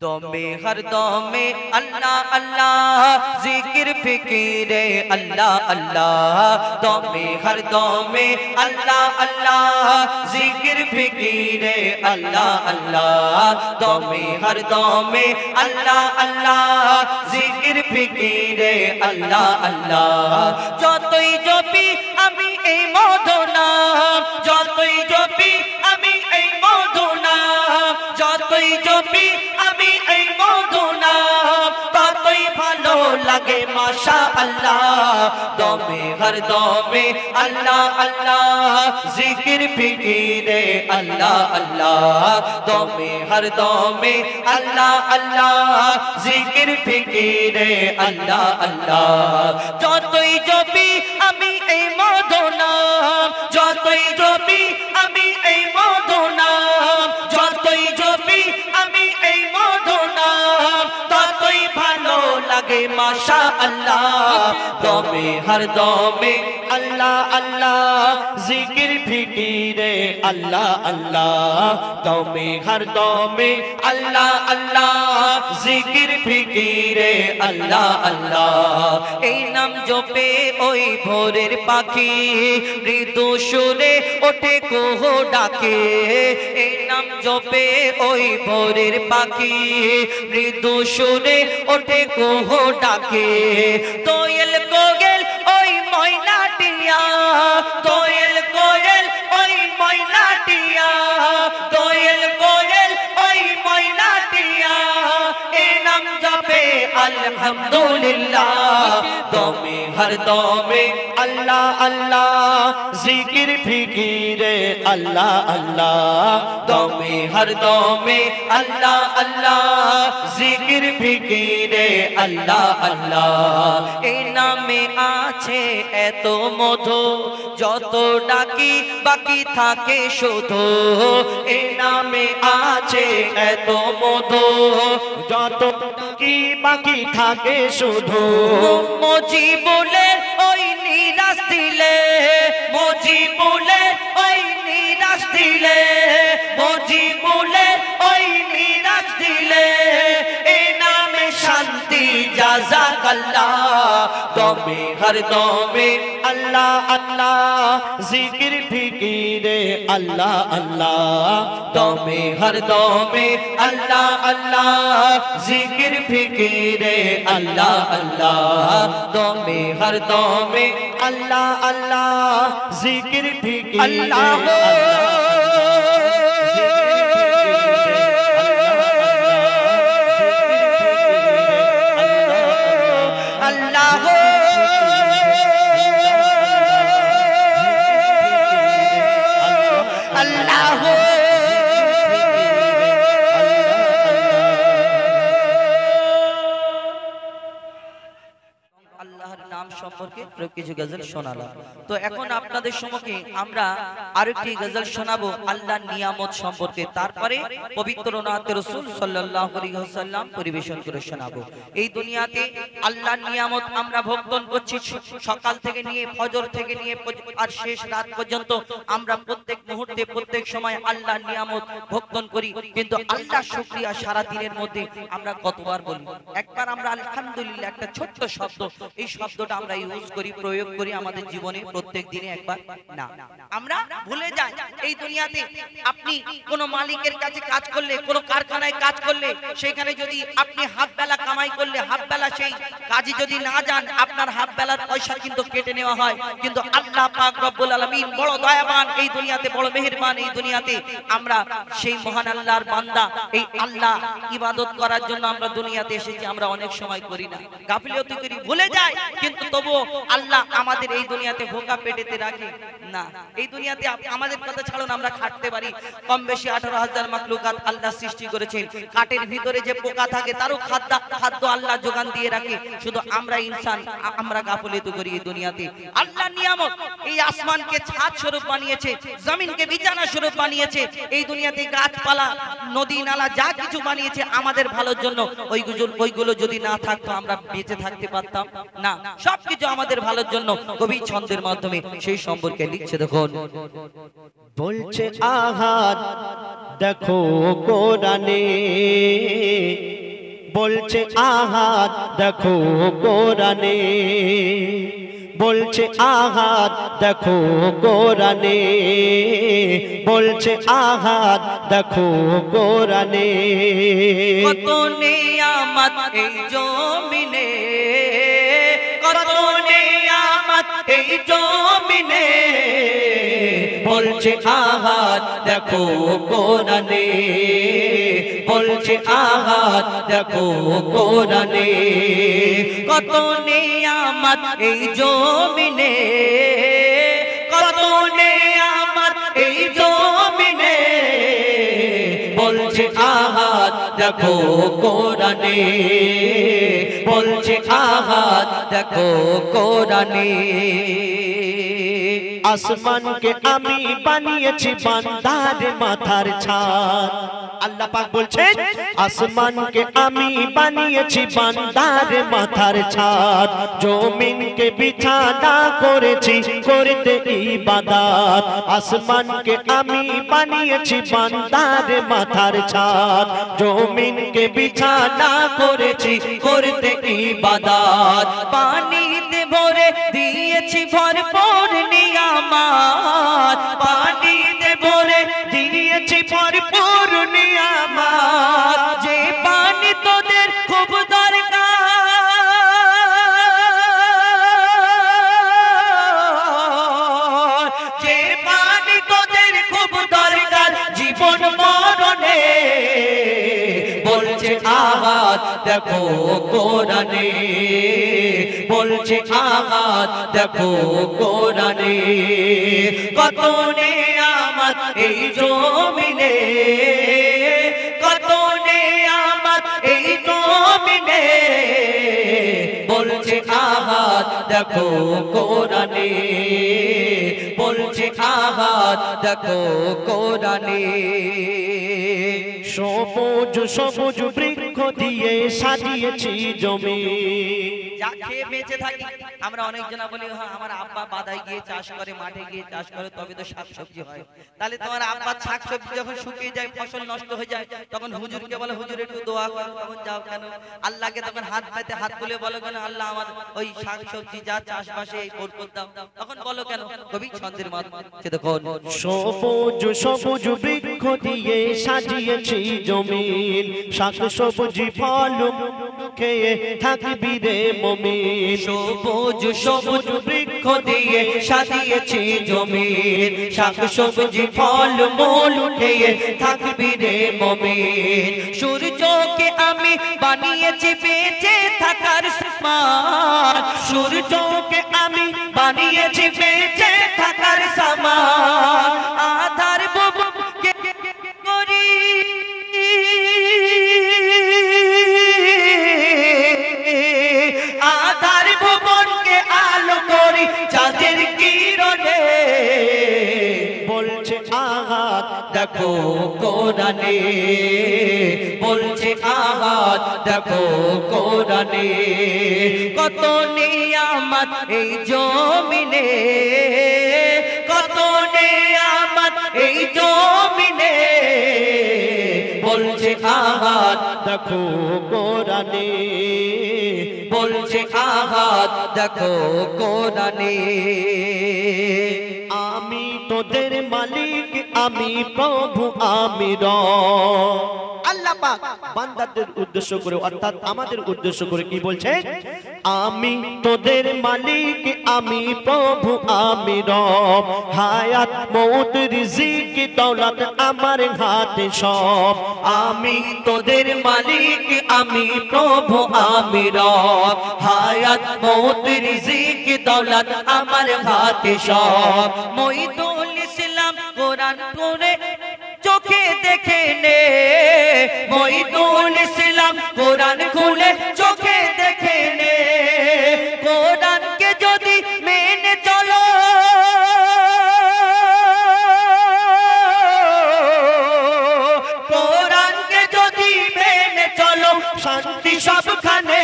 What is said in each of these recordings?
दमे हर दमे अल्लाह अल्लाह जिक्र फिकीरे अल्लाह अल्लाह दमे हर दमे अल्लाह अल्लाह जिक्र फिकीरे अल्लाह अल्लाह दमे हर दमे अल्लाह अल्लाह जिक्र फिकीरे अल्लाह अल्लाह যতই জপি আমি এই মধু নাম যতই জপি আমি এই মধু নাম যতই জপি আমি এই মধু নাম ততই ভালো লাগে মাশাআল্লাহ দমে হর দমে আল্লাহ আল্লাহ জিকির ফিকিরে আল্লাহ আল্লাহ দমে হর দমে আল্লাহ আল্লাহ জিকির ফিকিরে আল্লাহ আল্লাহ যতই জপি আমি এই মধু নাম যতই জপি আমি এই মধু নাম যতই জপি আমি এই মধু নাম ততই ভালো লাগে মাশাআল্লাহ দমে হর দমে আল্লাহ আল্লাহ জিকির ফিকিরে আল্লাহ আল্লাহ দমে হর দমে আল্লাহ আল্লাহ জিকির ফিকিরে আল্লাহ আল্লাহ এই নাম জপে ওই ভোরের পাখি মৃদু সুরে ওঠে কোহ ডাকে এই নাম জপে ওই ভোরের পাখি মৃদু সুরে ওঠে কোহ ডাকে দোয়েল কোয়েল ওই ময়নাটিয়া দোয়েল কোয়েল ওই ময়নাটিয়া দোয়েল কোয়েল ওই ময়নাটিয়া এই নাম জপে আলহামদুলিল্লাহ দমে হর দমে আল্লাহ আল্লাহ জিকির ফিকিরে আল্লাহ আল্লাহ দমে হর দমে আল্লাহ আল্লাহ জিকির ফিকিরে আল্লাহ আল্লাহ এই নামে আছে এত মধু যত ডাকি বাকি থাকে শুধু এই নামে আছে এত মধু যত ডাকি বাকি থাকে শুধু মুজিবুলের ওই নিরাশ দিলে মুজিবুলের ওই নিরাশ দিলে মুজিবুলের ওই নিরাশ দিলে এই নামে শান্তি জাযাকাল্লাহ দমে হর দমে আল্লাহ আল্লাহ জিকির ফিকিরে আল্লাহ আল্লাহ দমে হর দমে আল্লাহ আল্লাহ জিকির ফিকিরে আল্লাহ আল্লাহ দমে হর দমে আল্লাহ আল্লাহ জিকির ফিকিরে আল্লাহ আল্লাহ আল্লাহ আল্লাহর নাম সম্পর্কে কিছু গজল শোনালাম। তো এখন আপনাদের সম্মুখে আমরা আরেকটি গজল শোনাবো আল্লাহর নিয়ামত সম্পর্কে, তারপরে পবিত্র নাতে রাসূল সাল্লাল্লাহু আলাইহি ওয়াসাল্লাম পরিবেশন করে শোনাবো। এই দুনিয়াতে আল্লাহর নিয়ামত আমরা ভোগন করছি, সকাল থেকে নিয়ে ফজর থেকে নিয়ে আর শেষ রাত পর্যন্ত আমরা প্রত্যেক মুহূর্তে প্রত্যেক সময় আল্লাহর নিয়ামত ভোগন করি, কিন্তু আল্লাহর শুকরিয়া সারা দিনের মধ্যে আমরা কতবার বলি? একবার আমরা আলহামদুলিল্লাহ একটা ছোট্ট শব্দ, এই শব্দটা আমরা ইউজ করি, প্রয়োগ করি আমাদের জীবনে প্রত্যেক দিনে একবার না, আমরা ভুলে যাই। এই দুনিয়াতে আপনি কোন মালিকের কাছে কাজ করলে, কোন কারখানায় কাজ করলে, সেখানে যদি আপনি হাফ বেলা কামাই করলে, হাফ বেলা সেই কাজে যদি না যান, আপনার হাফ বেলার পয়সা কিন্তু কেটে নেওয়া হয়। কিন্তু আল্লাহ পাক রব্বুল আলামিন বড় দয়াবান, এই দুনিয়াতে বড় মেহেরবান। এই দুনিয়াতে আমরা সেই মহান আল্লাহর বান্দা, এই আল্লাহ ইবাদত করার জন্য আমরা দুনিয়াতে এসেছি, আমরা অনেক সময় করি না, গাফিলতি করি, ভুলে যাই, কিন্তু তবুও আল্লাহ আমাদের এই দুনিয়াতে ভোকা পেটেতে রাখে না। এই দুনিয়াতে আমাদের কথা ছাড়ুন, আমরা খাটতে পারি, কম বেশি 18,000 মাখলুকাত আল্লাহ সৃষ্টি করেছেন। কাঠের ভিতরে যে পোকা থাকে তারও খাদ্য আল্লাহ যোগান দিয়ে রাখে, শুধু আমরা ইনসান, আমরা গাফিলতি করি। এই দুনিয়াতে আল্লাহ নিয়ামত, এই আসমানকে ছাদ স্বরূপ বানিয়েছে, জমিনকে বিছানা স্বরূপ বানিয়েছে, এই দুনিয়াতে গাছপালা নদী নালা যা কিছু বানিয়েছে আমাদের ভালোর জন্য। ওইগুলো যদি না থাকতো আমরা বেঁচে থাকতে পারতাম না, সবকিছু আমাদের ভালোর জন্য। কবি ছন্দের মাধ্যমে সেই সম্পর্কে লিখছে, দেখুন বলছে আহাদ দেখো কোরআনে বলছে আহাদ দেখো কোরআনে, বলছে আহাদ দেখো কোরআনে, বলছে আহাদ দেখো কোরআনে। কত নিয়ামত এই জমিনে, কত নিয়ামত এই জমিনে, বলছে আহাদ দেখো কোরআনে, বলছে আহাদ দেখো কোরআনে। কত নিয়ামত এই জমিনে, কত নিয়ামত এই জমিনে, বলছে আহাদ দেখো কোরআনে, বলছে আহাদ দেখো কোরআনে। আসমানকে আমি বানিয়েছি বান্দার মাথার ছাদ, আল্লাহ পাক বলছেন আসমানকে আমি বানিয়েছি বান্দার মাথার ছাদ, জমিনকে বিছানা করেছি করতে ইবাদত। আসমানকে আমি বানিয়েছি বান্দার মাথার ছাদ, জমিনকে বিছানা করেছি করতে ইবাদত। পানিতে ভরে দিয়েছি ভরপুর নিয়ামত, পানিতে ভরে দিয়েছি ভরপুর নিয়ামত। যে পানি তোদের খুব দরকার, যে পানি তোদের খুব দরকার জীবন মরণে, বলছে আহাদ দেখো কোরআনে, বলছে আহাদ দেখো কোরআনে। কত নিয়ামত এই জমিনে, কত নিয়ামত এই জমিনে, বলছে আহাদ দেখো কোরআনে, বলছে আহাদ দেখো কোরআনে। সবুজ সবুজ বৃক্ষ দিয়ে সাজিয়েছি জমি, যা খেয়ে বেঁচে থাকি আমরা অনেকজনা বলি হ্যাঁ আমার আব্বা বাদায় গিয়ে চাষ করে, মাঠে গিয়ে চাষ করে, তবে তো শাকসবজি হয়। তাহলে তোমার আব্বা শাকসবজি যখন শুকিয়ে যায়, ফসল নষ্ট হয়ে যায়, তখন হুজুরকে বলে হুজুর একটু দোয়া করো, তখন যাও কেন? আল্লাহকে তখন হাত পাতে হাত তুলে বলো কেন আল্লাহ আমার ওই শাকসবজি যা চাষবাসে এই বরকত দাও, তখন বলো কেন? কবি ছন্দের মাধ্যমে দেখুন সবুজ সবুজ বৃক্ষ দিয়ে সাজিয়েছি জমিন, শাকসবজি ফল খেয়ে থাকবি রে মুমিন। সবুজ সবুজ বৃক্ষ দিয়ে সাজিয়েছি জমিন, শাকসবজি ফল মূল খেয়ে থাকবি রে মুমিন। সূর্যকে আমি বানিয়েছি বেঁচে থাকার সামান, সূর্যকে আমি বানিয়েছি বেঁচে থাকার সামান। আধার বুবুকে করি আধার ভুবনকে আলো করি চাঁদের কিরণে, বলছে আহাদ দেখো কোরআনে, বলছে আহাদ দেখো কোরআনে। কত নিয়ামত এই জমিনে, কত নিয়ামত এই জমিনে, বলছে আহাদ দেখো কোরআনে, বলছে আহাদ দেখো কোরআনে। আমি তোদের মালিক আমি প্রভু আমি রব। আল্লাহ পাক বান্দাদের উদ্দেশ্য করে অর্থাৎ আমাদের উদ্দেশ্য করে কি বলছে? আমি তোদের মালিক আমি প্রভু আমি রব, হায়াত মৌত রিজিক দৌলত আমার হাতে সব। আমি তোদের মালিক আমি প্রভু আমি রব, হায়াত মৌত রিজিক দৌলত আমার হাতে সব। মঈদুল ইসলাম কোরআন পড়ে চোখে দেখে নে, মঈদুল ইসলাম কোরআন খুলে চোখে দেখে নে। কোরআনকে যদি মেনে চলো, কোরআনকে যদি মেনে চলো শান্তি সবখানে।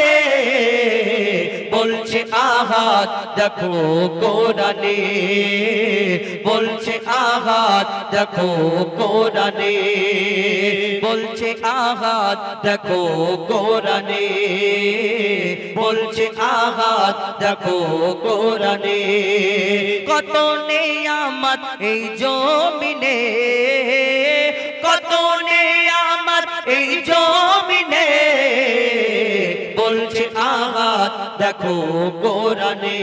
বলছে আহাদ দেখো কোরআনে, বলছে আহাদ দেখো কোরআনে। বলছে আহাদ দেখো কোরআনে, বলছে আহাদ দেখো কোরআনে। কত নেয়ামত এই জমিনে, কত নেয়ামত এই জমিনে, বলছে আহাদ দেখো কোরআনে,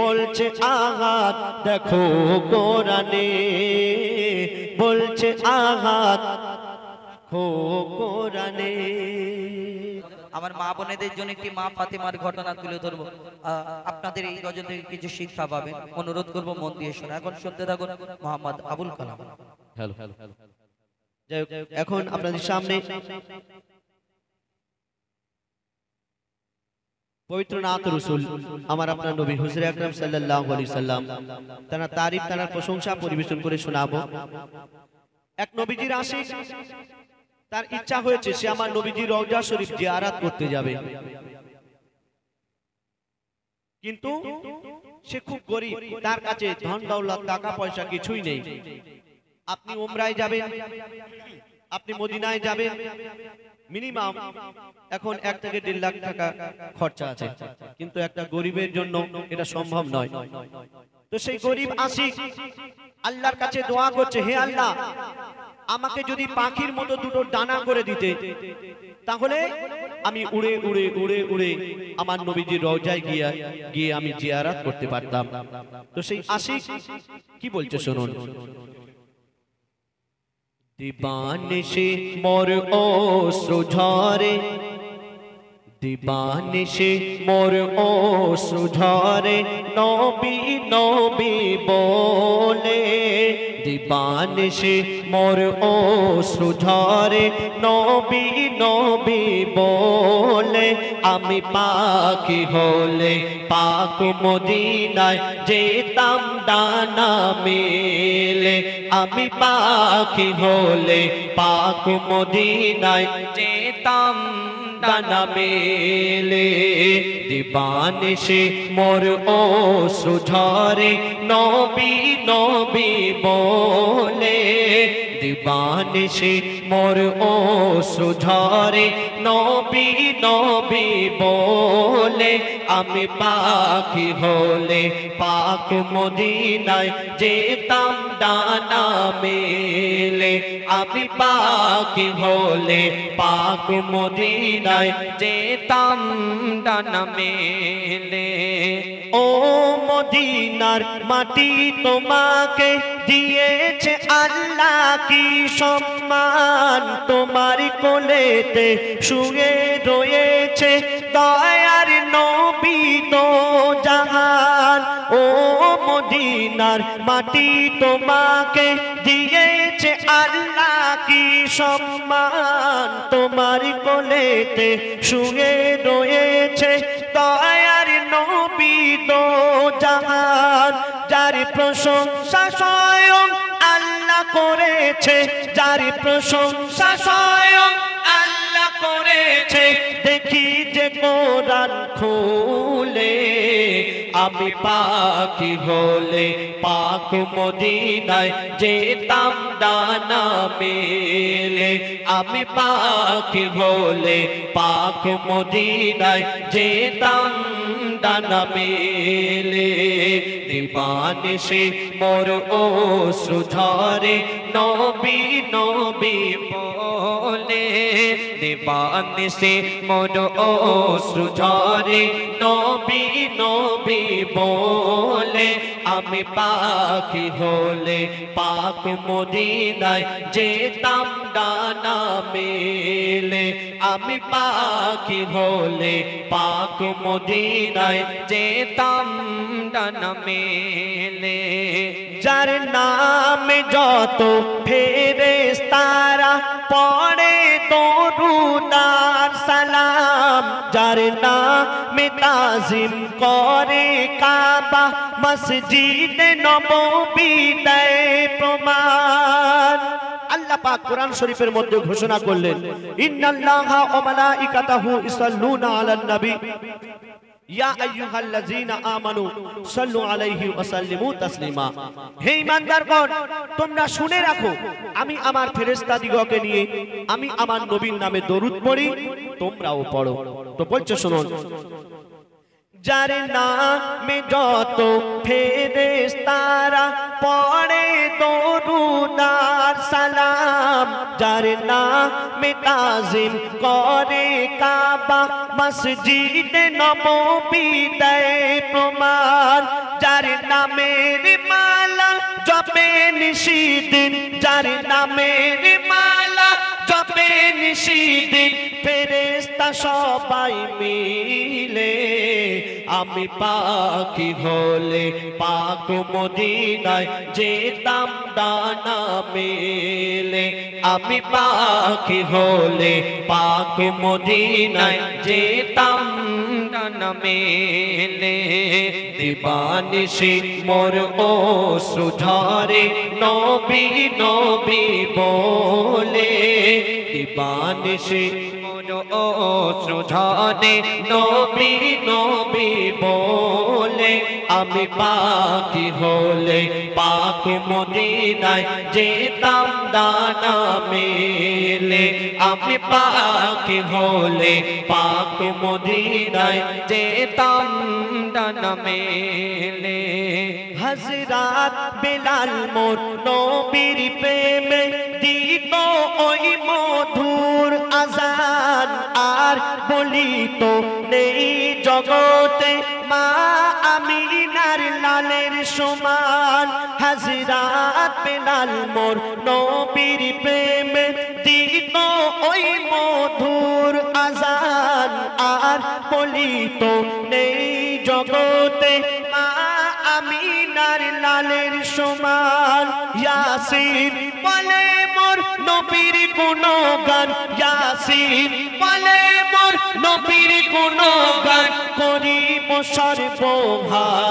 বলছে আঘাত দেখো কোরআনে, বলছে আঘাত দেখো কোরআনে। আমার মা বোনেদের জন্য একটি মা ফাতেমার ঘটনা তুলে ধরবো, আপনাদের এই গজল থেকে কিছু শিক্ষা পাবেন। অনুরোধ করব মন দিয়ে শোনা। এখন শুনতে থাকুন মোহাম্মদ আবুল কালাম। এখন আপনাদের সামনে পবিত্র নাত রাসূল আমার আপনার নবী হুজুর আকরাম সাল্লাল্লাহু আলাইহি সাল্লাম তার তারিফ, তার প্রশংসা পরিবেশন করে শোনাবো। এক নবীজির আশিক, তার ইচ্ছা হয়েছে সে আমার নবীজির রওজা শরীফ জিয়ারত করতে যাবে, কিন্তু সে খুব গরীব, তার কাছে ধন দৌলত টাকা পয়সা কিছুই নেই। আপনি উমরায় যাবেন, আপনি মদিনায় যাবেন, মিনিমাম এখন 1 থেকে 1.5 লাখ টাকা খরচা আছে, কিন্তু একটা গরিবের জন্য এটা সম্ভব নয়। তো সেই গরিব আশিক আল্লাহর কাছে দোয়া করছে, হে আল্লাহ আমাকে যদি পাখির মতো দুটো ডানা করে দিতে, তাহলে আমি উড়ে উড়ে উড়ে উড়ে আমার নবীজির রওজায় গিয়ে আমি জিয়ারত করতে পারতাম। তো সেই আশিক কি বলছে শুনুন। দিবানিশি মোর অশ্রু ঝরে, দিবানিশি মোর অশ্রু ঝরে, নবী নবী বলে, দিবানিশি মোর অশ্রু ঝরে, নবী নবী বলে। আমি পাখি হলে পাক মদিনায় যেতাম ডানা মেলে, আমি পাখি হলে পাক মদিনায় যেতাম ডানা মেলে। দিবানিশি মোর অশ্রু ঝরে, নবী নবী বলে, দিবানিশি মোর অশ্রু ঝরে, নবী নবী বলে। আমি পাখি হলে পাক মদিনায় যেতাম ডানা মেলে, আমি পাখি হলে পাক মদিনায় যেতাম ডানা মেলে। ও মদিনার মাটি তোমাকে দিয়েছে আল্লাহ কি সম্মান, তোমার কোলেতে শুয়ে রয়েছে দয়ার নবী দো জাহান। ও মদিনার মাটি তোমাকে দিয়েছে আল্লাহ কি সম্মান, তোমার কোলেতে শুয়ে রয়েছে দয়ার নবী দো জাহান। যার প্রশংসা স্বয়ং আল্লাহ করেছে, যার প্রশংসা স্বয়ং আল্লাহ করেছে, দেখি যে কোরআন খুলে। আমি পাখি হলে পাক মদিনায় যেতাম ডানা মেলে, আমি পাখি হলে পাক মদিনায় যেতাম ডানা মেলে। দিবানিশি মোর অশ্রু ঝরে, নবী নবী বলে, দিবানিশি মোর অশ্রু ঝরে, নবী নবী বলে। আমি পাখি হলে পাক মদিনায় যেতাম ডানা মেলে, আমি পাখি হলে পাক মদিনায় যেতাম ডানা মেলে। যার নামে যত ফেরেশতারা পড়ে দরুদ আর সালাম, যার নামে তাজিম করে কাবা মসজিদ নববী দেয় প্রমাণ। আল্লাহ পাক কোরআন শরীফের মধ্যে ঘোষণা করলেন, ইন্নাল্লাহা ওয়া মালাইকাতাহু ইসাল্লুনা আলান নবী, ইয়া আইয়ুহাল্লাযীনা আমানু সাল্লু আলাইহি ওয়া সাল্লিমু তাসলিমা। হে ঈমানদারগণ, তোমরা শুনে রাখো, আমি আমার ফেরেশতাদিগকে নিয়ে আমি আমার নবীর নামে দরুদ পড়ি, তোমরাও পড়ো। তো বলছো শুনুন, যার নামে যত ফেরেশতারা পড়ে দরুদ আর সালাম, যার নামে তাজিম করে কাবা মসজিদে নববী দেয় প্রমাণ, যার নামের মালা জপে নিশিদিন, যার নামের মালা জপে নিশিদিন, ফেরেশতা সবাই মিলে আমি পাখি হলে পাক মদিনায় যেতাম ডানা মেলে, আমি পাখি হলে পাক মদিনায় যেতাম ডানা মেলে। দিবানিশি মোর অশ্রু ঝরে নবী নবী বলে, দিবানিশি মোর অশ্রু ঝরে নবী নবী বলে, আমি পাখি হলে পাক মদিনায় যেতাম ডানা মেলে, আমি পাখি হলে পাক মদিনায় যেতাম ডানা মেলে। হযরত বেলাল মোর নবীর প্রেমে দিত ওই মধুর আযান, আর বলিত নেই জগতে মা আমিনার লালের সমান। হযরত বেলাল মোর নবীর প্রেমে দিত ওই মধুর আযান, আর বলিত নেই জগতে মা আমিনার লালের সমান। ইয়াসিন বলে মোর নবীর গুণগান, ইয়াসিন বলে মোর নবীর গুণগান, করিব সর্বহালে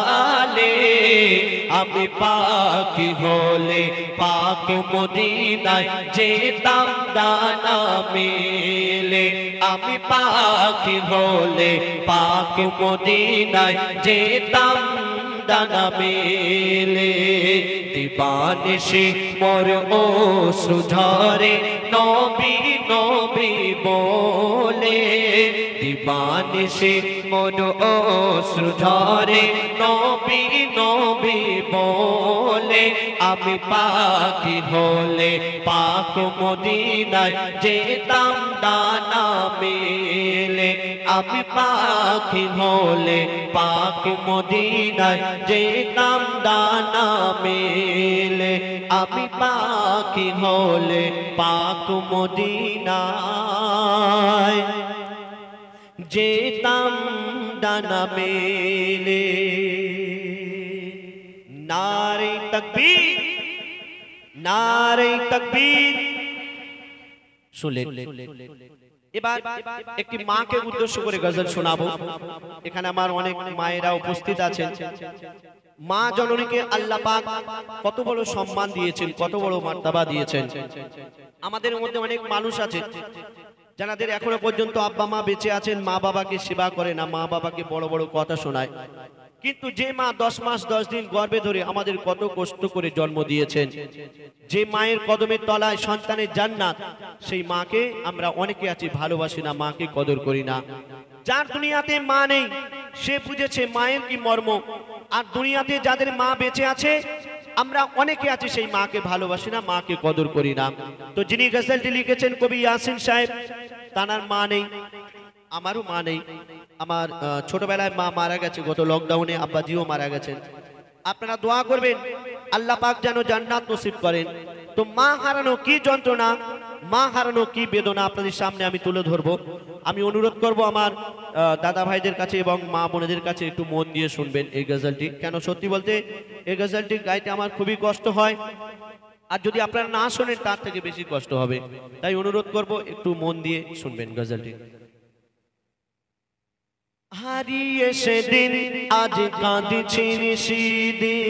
আমি পাখি হলে পাক মদিনায় যেতাম ডানা মেলে, আমি পাখি হলে পাক মদিনায় যেতাম ডানা মেলে। দিবানিশি মোর অশ্রু ঝরে নবী নবী বলে, দিবানিশি মোর অশ্রু ঝরে নবী নবী বলে, আমি পাখি হলে পাক মদিনায় যেতাম ডানা মেলে, আমি পাখি হলে পাক মদিনায় যেতাম ডানা মেলে, আমি পাখি হলে পাক মদিনায় যেতাম ডানা মেলে। নারে তাকবীর, নারে তাকবীর। শুনলেন? এবার একটি মাকে উদ্দেশ্য করে গজল শোনাবো। এখানে আমার অনেক মায়েরা উপস্থিত আছেন। মা জননীকে আল্লাহ পাক কত বড় সম্মান দিয়েছেন, কত বড় মর্যাদা দিয়েছেন। আমাদের মধ্যে অনেক মানুষ আছে যাদের এখনো পর্যন্ত আব্বা মা বেঁচে আছেন, মা বাবাকে সেবা করে না, মা বাবাকে বড় বড় কথা শোনায়। কিন্তু যে মা 10 মাস 10 দিন গর্ভে ধরে আমাদের কত কষ্ট করে জন্ম দিয়েছেন, যে মায়ের কদমের তলায় সন্তানের জান্নাত, সেই মাকে আমরা অনেকে আছি ভালোবাসি না, মাকে কদর করি না। যার দুনিয়াতে মা নেই সে বুঝেছে মায়ের কি মর্ম, আর দুনিয়াতে যাদের মা বেঁচে আছে আমরা অনেকে আছি সেই মাকে ভালোবাসি না, মাকে কদর করি না। তো যিনি গজলটি লিখেছেন কবি ইয়াসিন সাহেব, তার মা নেই, আমারও মা নেই। আমার ছোটবেলায় মা মারা গেছে, গত লকডাউনে আব্বাজিও মারা গেছেন। আপনারা দোয়া করবেন আল্লাহ পাক যেন জান্নাত নসিব করেন। তো মা হারানো কি যন্ত্রণা, মা হারানো কি বেদনা আপনাদের সামনে আমি তুলে ধরবো। আমি অনুরোধ করব আমার দাদা ভাইদের কাছে এবং মা বোনেদের কাছে একটু মন দিয়ে শুনবেন এই গজলটি। কেন সত্যি বলতে এই গজলটি গাইতে আমার খুবই কষ্ট হয়, আর যদি আপনারা না শোনেন তার থেকে বেশি কষ্ট হবে। তাই অনুরোধ করব একটু মন দিয়ে শুনবেন গজলটি। হারিয়ে সেদিন আজ কাঁদছি নিশিদিন,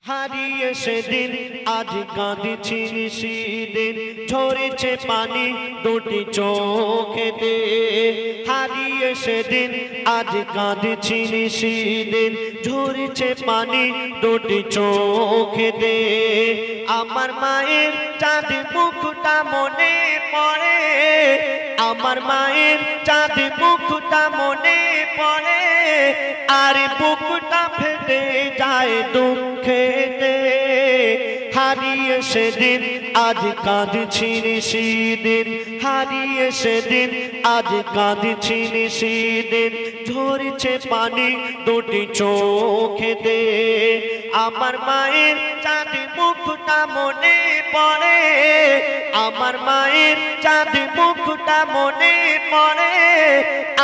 হারিয়ে সেদিন আজ কাঁদছি সেদিন ঝরেছে পানি দুটি চোখেতে হারিয়ে সেদিন আজ কাঁদছি সেদিন ঝরেছে পানি দুটি চোখেতে আমার মায়ের চাঁদ মুখটা মনে পড়ে আমার মায়ের চাঁদ মুখটা মনে পড়ে আর বুকটা ফেটে যায় দুঃখেতে হারিয়ে সেদিন আজ কাঁদছি সেদিন হারিয়ে সেদিন আজ কাঁদছি সেদিন ঝরছে পানি দুটি চোখেতে আমার মায়ের চাঁদ মুখটা মনে পড়ে আমার মায়ের চাঁদ মুখটা মনে পড়ে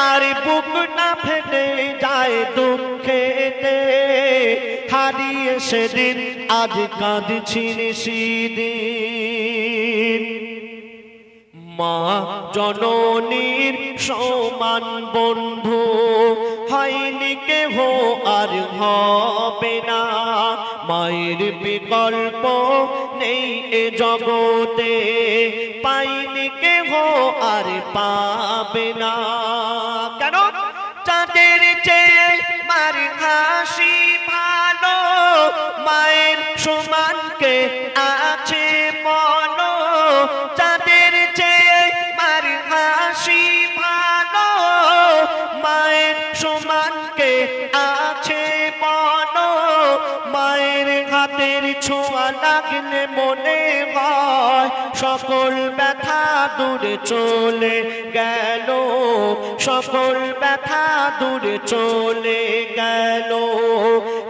আর বুকটা ফেটে যায় দুঃখেতে হারিয়ে সেদিন আজ কাঁদছি সেদিন মা জননীর সমান বন্ধু হয়নি কেহ আর হবে না মায়ের বিকল্প নেই এ জগতে পাইনি কেহ আর পাবে না কেন চাঁদের চেয়ে মার হাসি ভালো মায়ের সমানকে আছে মন চাঁদের চেয়ে মার হাসি ভালো মায়ের সমানকে আছে মন মায়ের হাতের ছোঁয়া লাগলে মনে হয় সকল ব্যথা দূরে চলে গেল সকল ব্যথা দূরে চলে গেল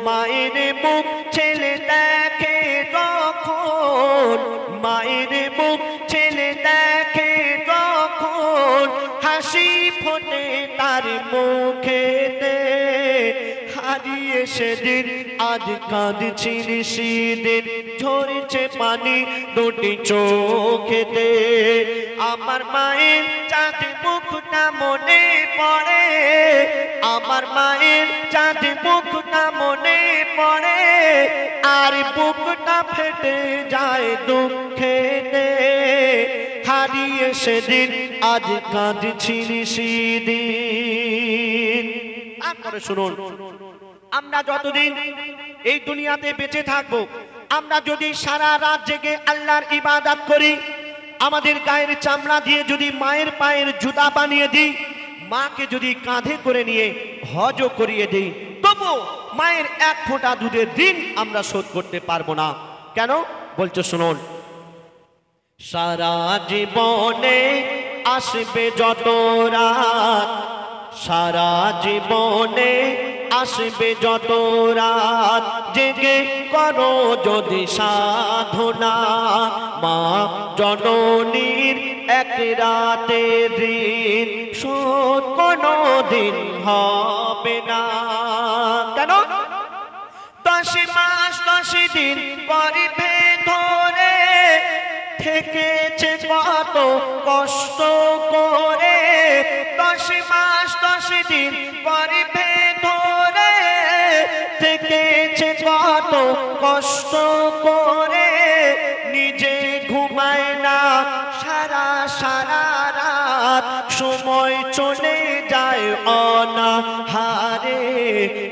মায়ের মুখ ছেলে দেখে যখন মায়ের মুখ ছেলে দেখে যখন হাসি ফোটে তার মুখেতে হারিয়ে সেদিন আজ কাঁদছি সেদিন ঝরছে পানি দুটি চোখেতে আমার মায়ের চাঁদ মুখটা মনে পড়ে আমার মায়ের চাঁদ মুখটা মনে পড়ে আর বুকটা ফেটে যায় দুঃখেতে হারিয়ে সেদিন আজ কাঁদছি সেদিন তারপরে শুনুন আমরা যতদিন এই দুনিয়াতে বেঁচে থাকবো আমরা যদি সারা রাত জেগে আল্লাহর ইবাদত করি আমাদের গায়ের চামড়া দিয়ে যদি মায়ের পায়ের জুতা বানিয়ে দিই মাকে যদি কাঁধে করে নিয়ে হজও করিয়ে দিই তবু মায়ের এক ফোঁটা দুধের ঋণ আমরা শোধ করতে পারবো না কেন বলছো শুনুন সারা জীবনে আসবে যত রাত সারা জীবনে আসবে যত রাত জেগে করো যদি সাধনা মা জননীর এক রাতে ঋণ শোধ কোনো দিন হবে না কেন 10 মাস 10 দিন গর্ভে ধরে থেকেছে কত কষ্ট করে 10 মাস 10 দিন গর্ভে ধরে থেকেছে কত কষ্ট করে নিজে ঘুমায় না সারা সারা রাত সময় চলে যায় অনাহারে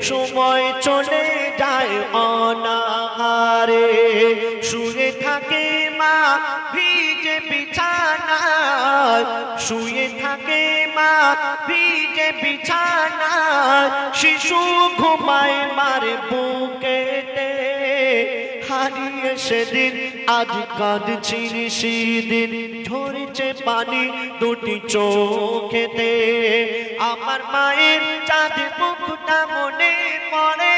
সময় চলে যায় অনাহারে শুয়ে থাকে মা ভিজে বিছানায় শুয়ে থাকে মা ভিজে বিছানায় শিশু ঘুমায় মার বুকেতে হারিয়ে সেদিন আজ কাঁদছি সেদিন ঝরছে পানি দুটি চোখেতে আমার মায়ের চাঁদ মুখটা মনে পড়ে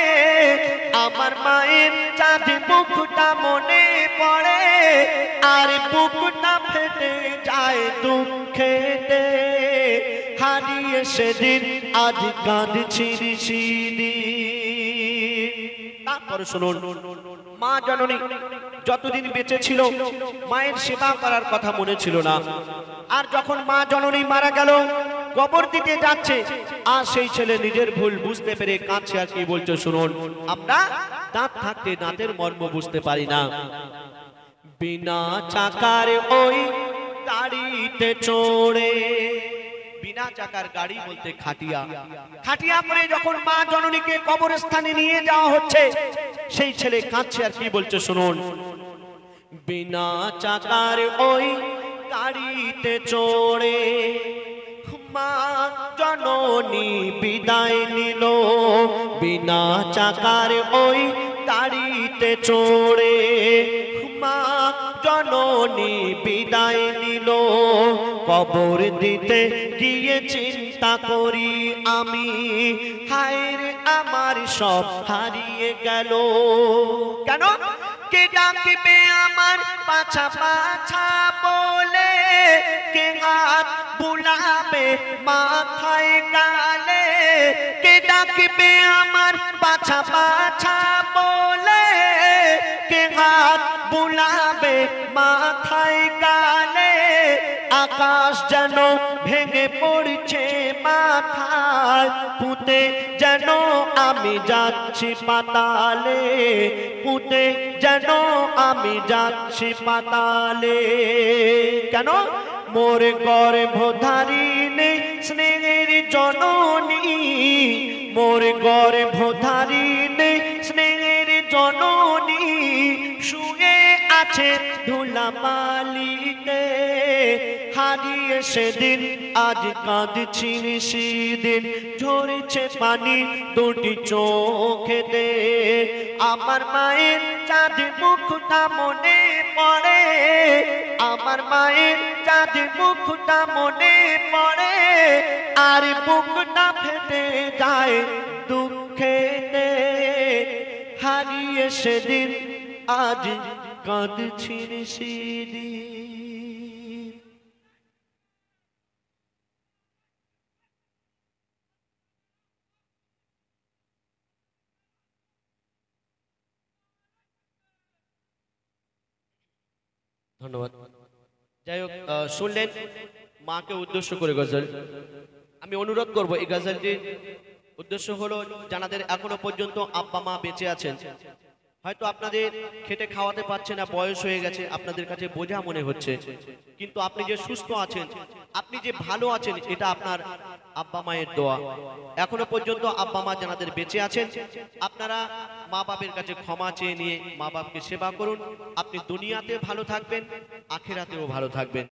আমার মায়ের চাঁদ মুখটা মনে পড়ে আর বুকটা ফেটে যায় দুঃখেতে হারিয়ে সেদিন আজ কাঁদছি সেদিন তারপর শুনুন মা জননী যতদিন বেঁচে ছিল মায়ের সেবা করার কথা মনে ছিল না। আর যখন মা জননী মারা গেল, কবর দিতে যাচ্ছে, আর সেই ছেলে নিজের ভুল বুঝতে পেরে কাঁদছে। আর কি বলছো শুনুন, আমরা দাঁত থাকতে দাঁতের মর্ম বুঝতে পারি না। বিনা চাকার ওই গাড়িতে চড়ে, বিনা চাকার গাড়ি বলতে খাটিয়া, খাটিয়া করে যখন মা জননীকে কবরস্থানে নিয়ে যাওয়া হচ্ছে, সেই ছেলে কাঁদছে। আর কি বলছে শুনুন, বিনা চাকার ওই গাড়িতে চড়ে মা জননী বিদায় নিল, বিনা চাকার ওই গাড়িতে চড়ে মা জননী বিদায় নিল। কবর দিতে গিয়ে চিন্তা করি আমি, হায় রে আমার সব হারিয়ে গেল। কেন? কে ডাকবে আমার পাছা পাছা বলে, কে হাত বুলাবে মাথায় গালে, কে ডাকবে আমার পাছা পাছা বলে, কে হাত বুলাবে মাথায় গালে। আকাশ যেন ভেঙে পড়ছে মাথায়, পুঁতে যেন আমি যাচ্ছি পাতালে, পুঁতে যেন আমি যাচ্ছি পাতালে। কেন? মোর গর্ভধারিণী স্নেহের জননী, মোর গর্ভধারিণী স্নেহের জননী শুয়ে আছে ধুলাবালিতে। হারিয়ে সেদিন আজ কাঁদছি সেদিন, ঝরেছে পানি দুটি চোখেতে। আমার মায়ের চাঁদ মুখটা মনে পড়ে, আমার মায়ের চাঁদ মুখটা মনে পড়ে, আর বুকটা ফেটে যায় দুঃখেতে। হারিয়ে সেদিন আজ কাঁদছি সেদিন। ধন্যবাদ। যাই হোক, শুনলেন মাকে উদ্দেশ্য করে গজল। আমি অনুরোধ করব, এই গজলটির উদ্দেশ্য হলো যাদের এখনো পর্যন্ত আব্বা মা বেঁচে আছেন, হয়তো আপনাদের খেটে খাওয়াতে পারছে না, বয়স হয়ে গেছে, আপনাদের কাছে বোঝা মনে হচ্ছে, কিন্তু আপনি যে সুস্থ আছেন, আপনি যে ভালো আছেন, এটা আপনার আব্বা মায়ের দোয়া। এখনো পর্যন্ত আব্বা মা যাদের বেঁচে আছেন, আপনারা মা বাপের কাছে ক্ষমা চেয়ে নিয়ে মা বাপকে সেবা করুন। আপনি দুনিয়াতে ভালো থাকবেন, আখিরাতেও ভালো থাকবেন।